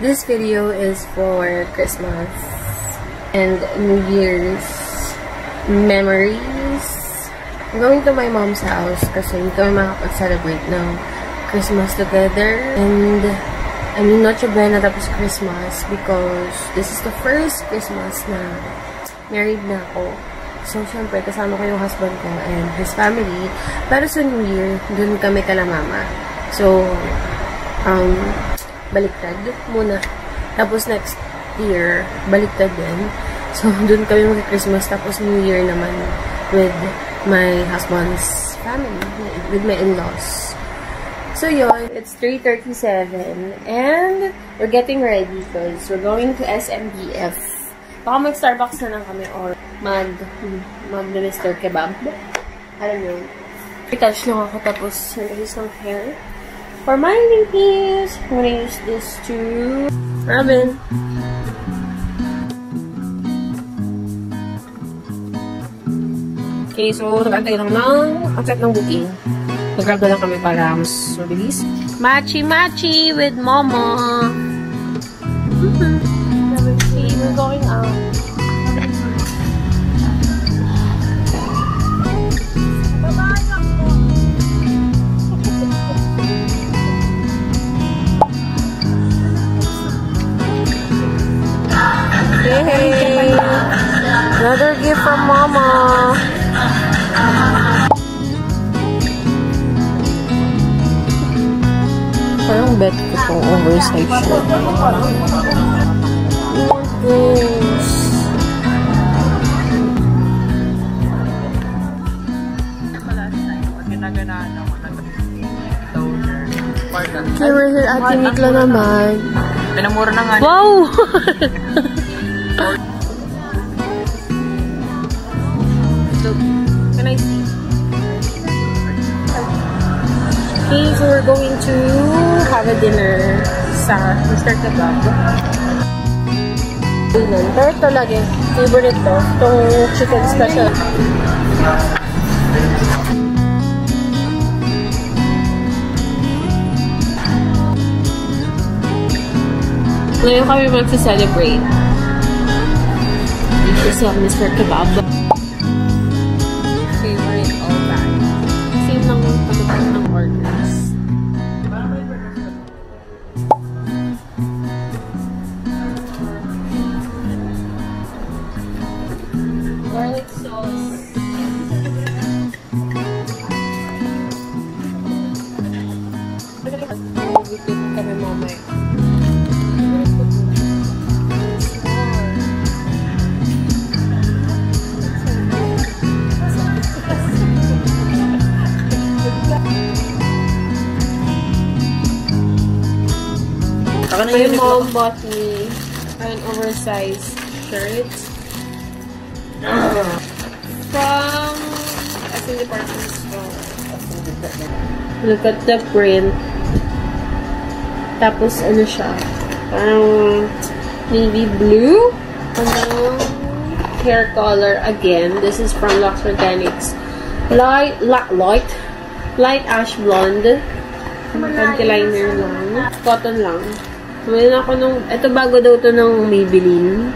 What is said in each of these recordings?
This video is for Christmas and New Year's memories. I'm going to my mom's house kasi hindi kami makapag-celebrate ng Christmas together. And I mean, Noche Buena tapos Christmas because this is the first Christmas na married na ako. So, syempre, kasama ko yung husband ko and his family. Pero sa New Year, dun kami kala mama. So, baliktad muna. Tapos next year, baliktad din. So, dun kami mag-Christmas. Tapos New Year naman with my husband's family, with my in-laws. So, yun. It's 3:37 and we're getting ready because we're going to SMBF. Baka mag-Starbucks na lang kami or mag-Mr. Kebab. I don't know. Retouch lang ako tapos nag-use ng hair. For my pinkies, I'm gonna use this to Robin. Okay, so nag-antay lang ng accept ng booking. Nag-grab na lang kami para mas mabilis. Machi-machi with mama. See, we're going out. Hey! Another gift from mama. Parang bet ko itong oversized shirt. Gorgeous! Okay, we're here at Tinikla naman. Pinamura na nga. Wow! Can I see? Okay, so we're going to have a dinner sa Mr. Kebab. Pero ito lagi, favorite to. Itong chicken special. Ngayon kami magsa-celebrate. Dito sa Mr. Kebab. Favorite all time. Same lang pagkakas ng orders. Garlic sauce. Bitin kami mamaya. My mom bought me an oversized shirt from SM Department Store. Look at the print. Tapos ano siya? Parang navy blue. Parang hair color again. This is from Lux Organics. Light ash blonde. Panty liner lang. Cotton lang. Mayroon ako nung, ito bago daw to ng Maybelline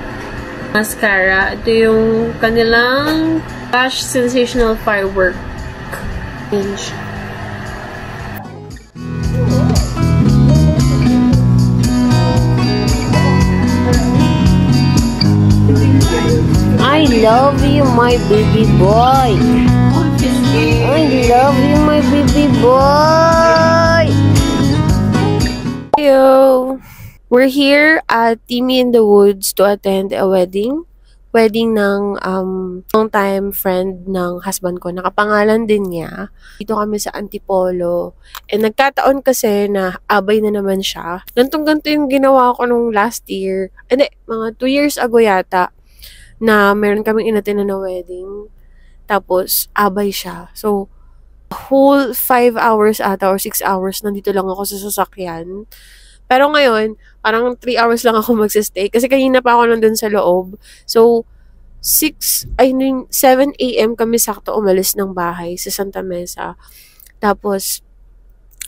mascara. Ito yung kanilang Lash Sensational Firework range. I love you, my baby boy. I love you, my baby boy. Hello. We're here at Timmy in the Woods to attend a wedding. Wedding ng long-time friend ng husband ko. Nakapangalan din niya. Dito kami sa Antipolo. And nagkataon kasi na abay na naman siya. Gantong-ganto yung ginawa ko nung last year. Hindi, mga 2 years ago yata. Na meron kaming inattend na wedding. Tapos, abay siya. So, whole 5 hours ata or 6 hours nandito lang ako sa sasakyan. Pero ngayon, parang 3 hours lang ako magsistay. Kasi kanina pa ako nandun sa loob. So, 7 a.m. kami sakto umalis ng bahay sa Santa Mesa. Tapos,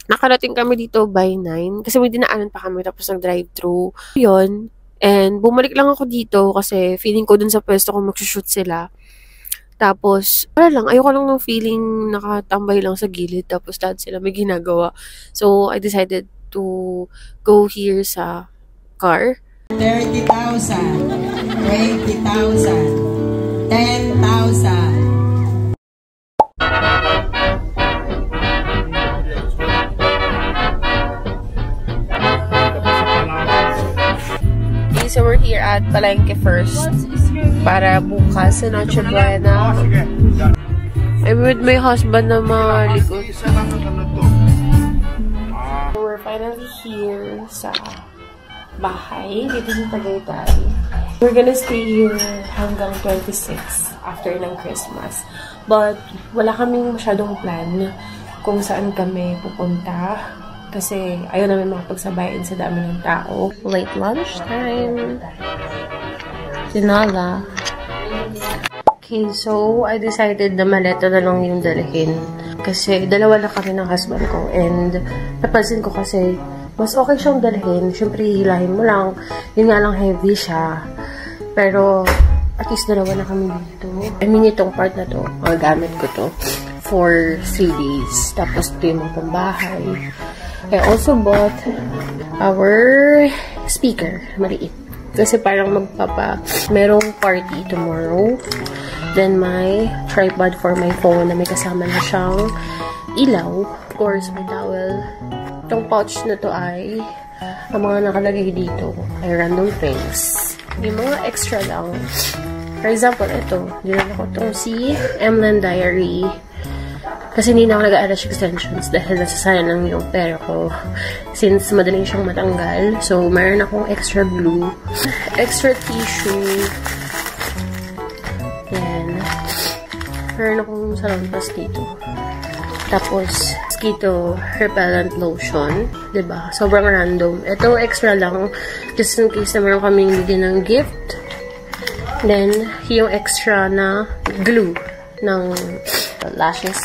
Nakarating kami dito by 9 kasi may dinaanan pa kami tapos nag-drive-thru. Yun. And bumalik lang ako dito kasi feeling ko dun sa pwesto ko mag-shoot sila. Tapos, wala lang. Ayoko lang ng feeling nakatambay lang sa gilid tapos lahat sila may ginagawa. So, I decided to go here sa car. 30,000, 20,000, 10,000. So we're here at Palengke first para bukas sa Noche Buena. I'm with my husband na malikot. We're finally here sa bahay dito sa Tagaytay. We're gonna stay here hanggang 26 after ng Christmas. But wala kaming masyadong plan kung saan kami pupunta. Kasi ayaw namin makapagsabayin sa dami ng tao. Late lunch time. Sinala. Okay, so I decided na maleta na lang yung dalhin. Kasi dalawa na kami ng husband ko. And napansin ko kasi mas okay siyang dalhin. Siyempre, hilahin mo lang. Yun nga lang heavy siya. Pero at least dalawa na kami dito. I mean, itong part na to, magagamit ko to for 3 days. Tapos ito yung mga pambahay. I also bought our speaker, maliit. Kasi parang merong party tomorrow. Then my tripod for my phone na may kasama na siyang ilaw. Of course, my towel. Itong pouch na to ay, ang mga nakalagay dito ay random things. Yung mga extra lang. For example, ito. Dinala ko itong si Emlan Diary. Kasi hindi na ako nag-attach extensions dahil nasasayang lang yung pera ko since madaling siyang matanggal. So, mayroon akong extra glue, extra tissue, then, mayroon akong salonpas dito. Tapos, mosquito repellent lotion, diba? Sobrang random. Ito, extra lang, just in case na meron kaming bigyan ng gift. Then, yung extra na glue ng lashes.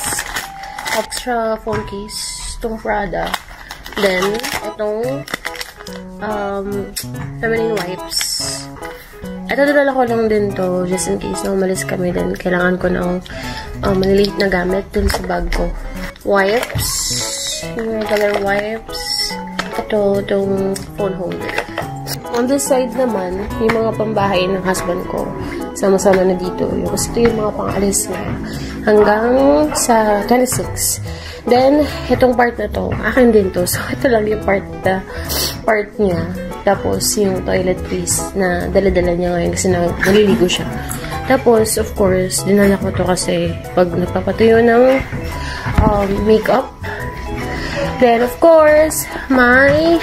Extra phone case, itong Prada. Then, itong feminine wipes. Ito, dinala ko lang din to just in case na umalis kami din. Kailangan ko ng maliliit na gamit dun sa bag ko. Wipes. Yung regular wipes. Ito, itong phone holder. On this side naman, yung mga pambahay ng husband ko. Sama-sama na dito. Ito yung mga pang-alis na hanggang sa 26. Then, itong part na to, akin din to. So, ito lang yung part niya. Tapos, yung toilet piece na dala-dala niya ngayon kasi naliligo siya. Tapos, of course, dinala ko to kasi pag nagpapatuyo ng makeup. Then, of course, my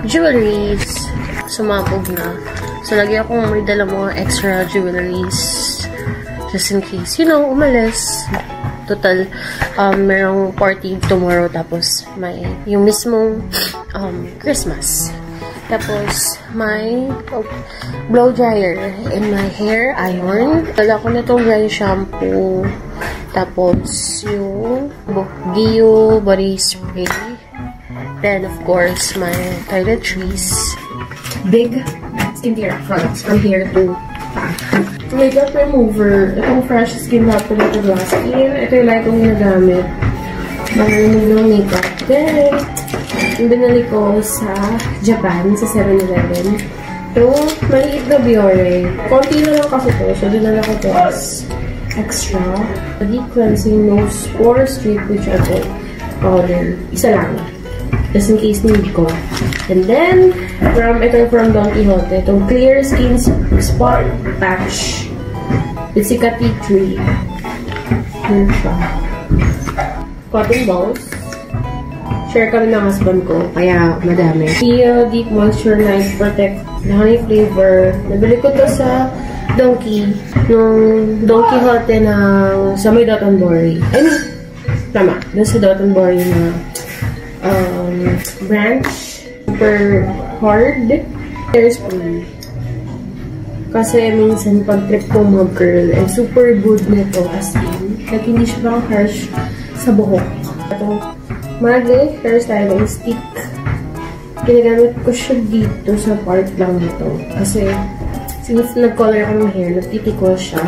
jewelries. Sumabog na. So, lagi akong may dala mga extra jewelries. Just in case, you know, umalis. Total, merong party tomorrow. Tapos, may yung mismong Christmas. Tapos, my blow dryer and my hair iron. Dala ko na itong dry shampoo. Tapos, yung Dio body spray. Then, of course, my toiletries. Big skincare products from here to makeup remover. Itong Fresh Skin Lab ko nito Glass Skin. Ito yung lagi kong ginagamit. Mag-remove ng makeup. Then, yung binali ko sa Japan, sa 7-Eleven. Ito, maliit na Biore. Konti na lang kasi ito. So, dinala ko ito as extra. Deep cleansing nose pore strip which I bought powder. Isa lang. Just in case need ko. And then, ito from Don Quijote. Itong Clear Skin Spot Patch. It's a Tea Tree. Yun siya. Cotton balls. Share kami ng husband ko. Kaya, madami. Deep Moisture Night Protect. Na honey flavor. Nabili ko to sa Donkey. Nung Don Quijote ng sa may Dotonbori. I mean, tama. Doon sa Dotonbori na branch. Super hard. Hairspray. Kasi minsan pag trip ko mag-curl, and super good nito as in. Like, hindi siya parang harsh sa buhok. Itong Mage hairstyling stick. Ginagamit ko siya dito sa part lang nito. Kasi, since nag-color ako ng hair, nagtitikol siya.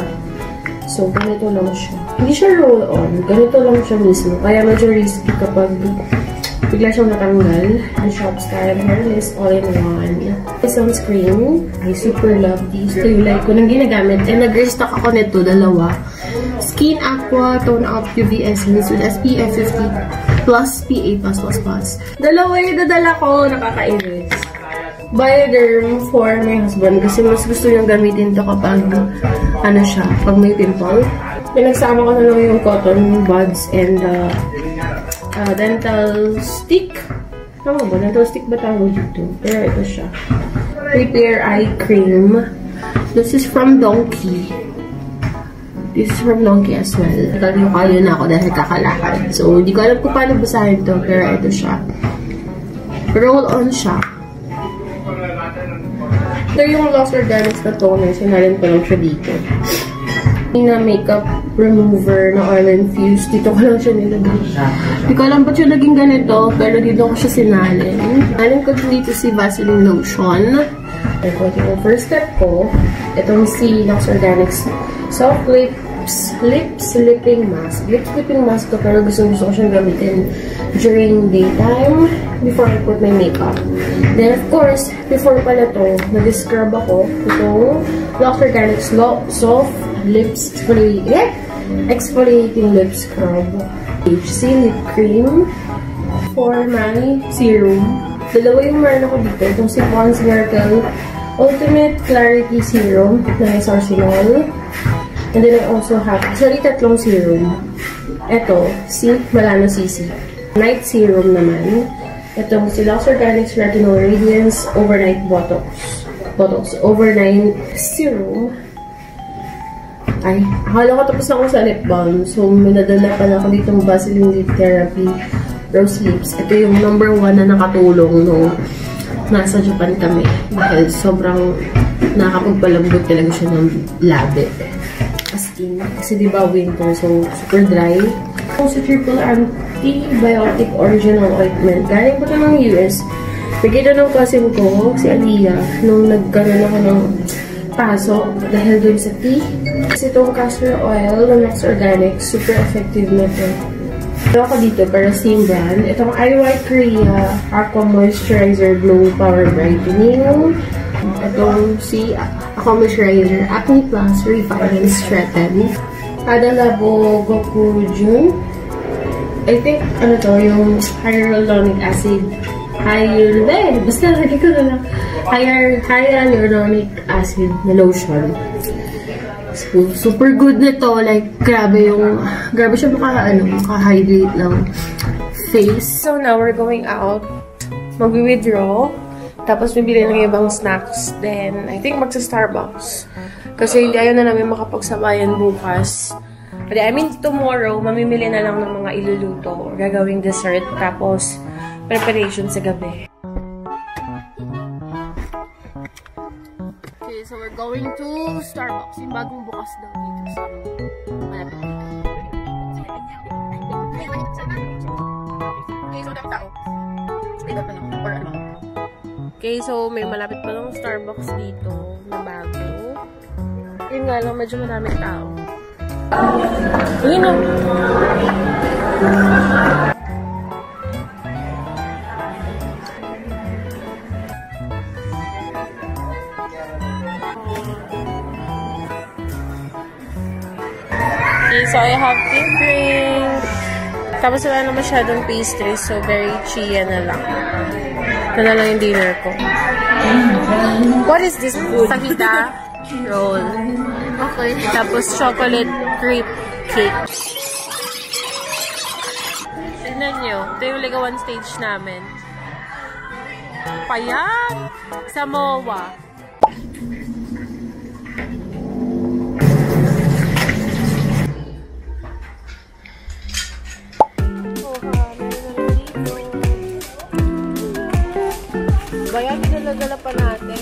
So, ganito lang siya. Hindi siya roll-on. Ganito lang siya mismo. Kaya medyo risky kapag bigla siyang natanggal. The Shop Style Hair Mist All-in-One. Sunscreen. I super love these. Ito yung like ko nang ginagamit. And nag-restock ako nito, dalawa. Skin Aqua Tone Up UV Essence with SPF 50 plus PA+++. Dalawa yung dadala ko. Nakakainis. Bioderm for my husband kasi mas gusto niyang gamitin to kapag ano siya, pag may pimple. Pinagsama ko na lang yung cotton buds and dental stick. Tama ba? Dental stick ba tawag dito? Pero ito siya. Repair Eye Cream. This is from Donkey. This is from Donkey as well. Kayo na ako dahil kakalakad. So, hindi ko alam kung paano basahin to. Pero ito siya. Roll on siya. Ito yung Lost Organics na toner. Sinalin ko lang siya dito. Yung na makeup remover na oil infused. Dito ko lang siya nilagay. Hindi ko alam ba't siya naging ganito. Pero dito ko siya sinalin. Sinalin ko dito si Vaseline Lotion. Ito yung first step ko. Itong si Lost Organics Soft Lip Sleeping Mask. Lip Sleeping Mask to pero gusto ko siyang gamitin during daytime before I put my makeup. Then of course, before pala to, nag-scrub ako itong Lost Organics Soft Lips Exfoliating Lip Scrub. HC Lip Cream for my serum. Dalawa yung meron ako dito. Itong si Pond's Miracle Ultimate Clarity Serum na Sorcinol. And then I also have, actually, tatlong serum. Ito, si Malano CC. Night serum naman. Itong si Lost Organics Retinol Radiance Overnight Botox. Overnight serum. Ay, akala ko tapos ako sa lip balm. So, minadala pala ako ditong Vaseline Lip Therapy Rose Lips. Ito yung number 1 na nakatulong nung nasa Japan kami. Dahil sobrang nakakapagpalambot talaga siya ng labi. Skin. Kasi diba winter, so super dry. Ito si Triple Antibiotic Original Ointment. Galing po ito ng US. Bigay ito ng cousin ko, si Aliyah, nung nagkaroon ako ng paso dahil dun sa tea. Kasi itong castor oil ng Lost Organics, super effective na ito. Ito ako dito, para same brand. Itong IY Korea Aqua Moisturizer Glow Power Brightening. Itong si Aqua Moisturizer Acne Plus Refine and Strengthen. Adalabo Goku Jun. I think, ano to, yung hyaluronic acid. Basta lagi ko na lang. Hyaluronic acid na lotion. So, super good na to. Like, grabe siya maka-hydrate ng face. So now, we're going out. Mag-withdraw. Tapos, bibili ng ibang snacks. Then, I think magsa-Starbucks. Kasi hindi ayaw na namin makapagsabayan bukas. I mean, tomorrow, mamimili na lang ng mga iluluto. Gagawing dessert. Tapos, preparation sa gabi. Okay, so we're going to Starbucks. Yung bagong bukas daw dito sa malapit dito. Okay, so dami tao. Okay, so may malapit pa lang Starbucks dito na bago. Yun nga lang, medyo maraming tao. Ayun na. Okay, so I have pink drink. Tapos wala na masyadong pastries, so very chia na lang. Ito na lang yung dinner ko. What is this food? Fajita roll. Okay. Tapos chocolate crepe cake. Tignan nyo. Ito yung ligawan stage namin. Payat! Samoa. Bayan, pinalagala pa natin.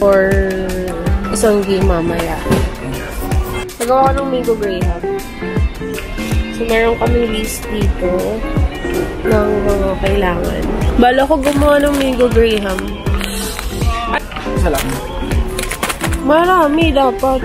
For isang game mamaya. Nagawa ko ng Mango Graham. So, meron kaming list dito ng mga kailangan. Bala ko gumawa ng Mango Graham. Isa lang. Marami dapat.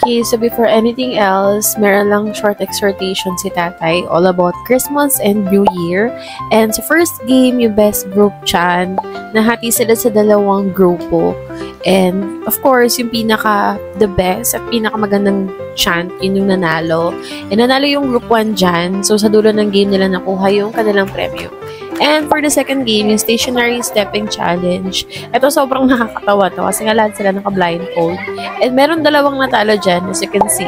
Okay, so before anything else, meron lang short exhortation si tatay all about Christmas and New Year. And sa first game, yung best group chant, nahati sila sa dalawang grupo. And of course, yung the best at magandang chant, yun yung nanalo. And nanalo yung group 1 dyan. So sa dulo ng game nila nakuha yung kanilang premyo. And for the second game, yung stationary stepping challenge. Ito sobrang nakakatawa to kasi nga lahat sila naka-blindfold. And meron dalawang natalo dyan, as you can see.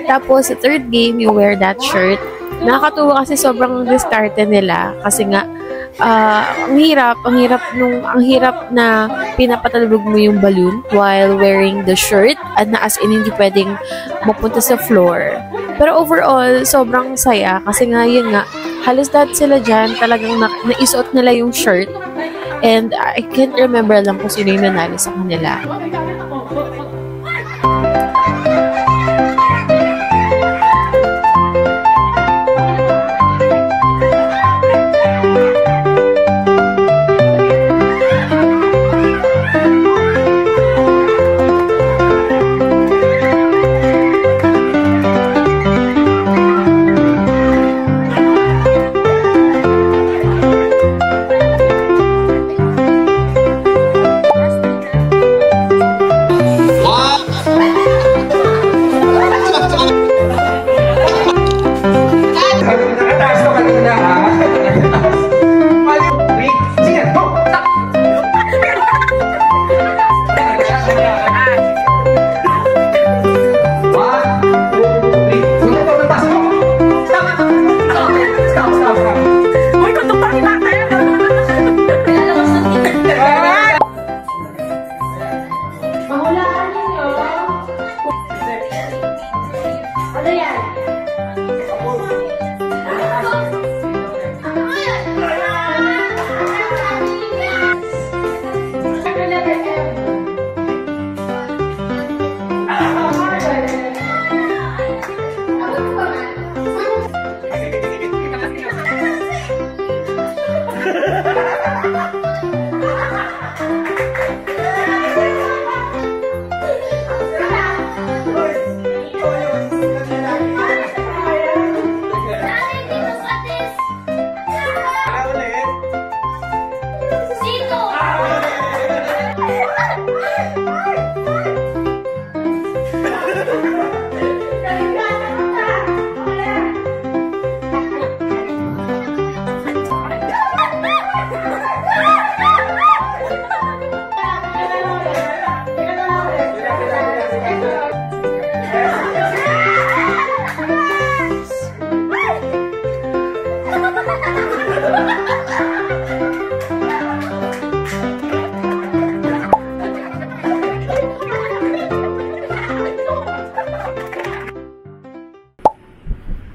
Tapos, sa third game, you wear that shirt. Nakakatuwa kasi sobrang diskarte nila. Kasi nga, ang hirap na pinapatalbog mo yung balloon while wearing the shirt. At na as in, hindi pwedeng mapunta sa floor. Pero overall, sobrang saya. Kasi nga, yun nga, halos lahat sila dyan, talagang naisuot nila yung shirt. And I can't remember lang kung sino yung nanalo sa kanila.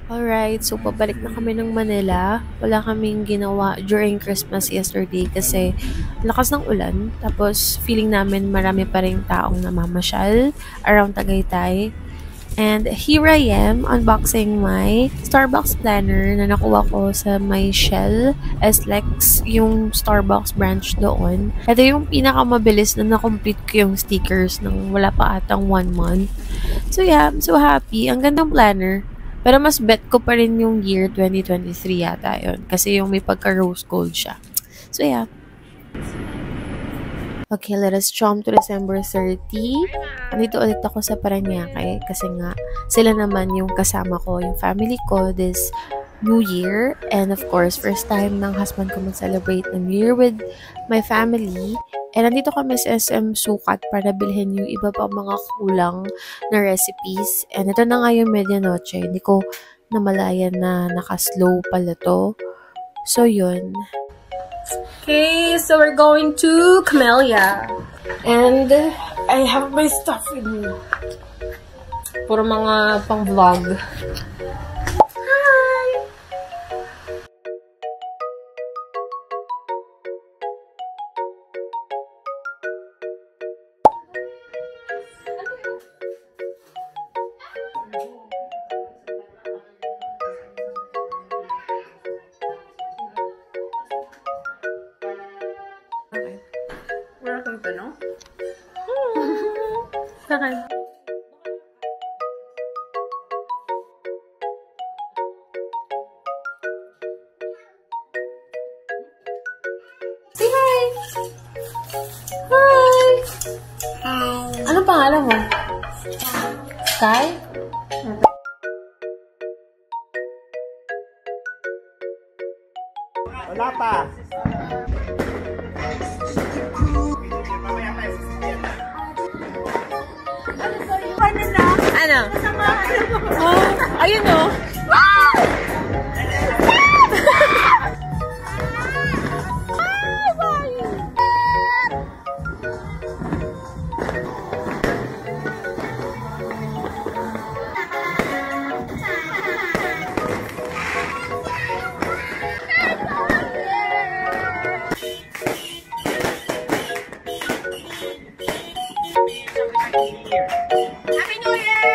Alright, so pabalik na kami ng Manila. Wala kaming ginawa during Christmas yesterday kasi lakas ng ulan. Tapos feeling namin marami pa rin taong namamasyal around Tagaytay. And here I am unboxing my Starbucks planner na nakuha ko sa my Shell SLEX, yung Starbucks branch doon. Ito yung pinakamabilis na na-complete ko yung stickers nang wala pa atang 1 month. So yeah, I'm so happy. Ang gandang planner. Pero mas bet ko pa rin yung year 2023 yata yun. Kasi yung may pagka-rose gold siya. So yeah. Okay, let us jump to December 30. Andito ulit ako sa Parañaque kasi nga sila naman yung kasama ko, yung family ko this New Year. And of course, first time ng husband ko mag-celebrate ng New Year with my family. And nandito kami sa SM Sukat para bilhin yung iba pa mga kulang na recipes. And ito na nga yung medianoche. Hindi ko namalayan na naka-slow pala to. So, yun. Okay, so we're going to Camellia. And I have my stuff with me. Puro mga pang-vlog. Hi! Wala kang tanong? Saan? Say hi! Hi! Ano pangalan mo? Sky? Wala pa. Ano? Oh, ayun o. Happy New Year!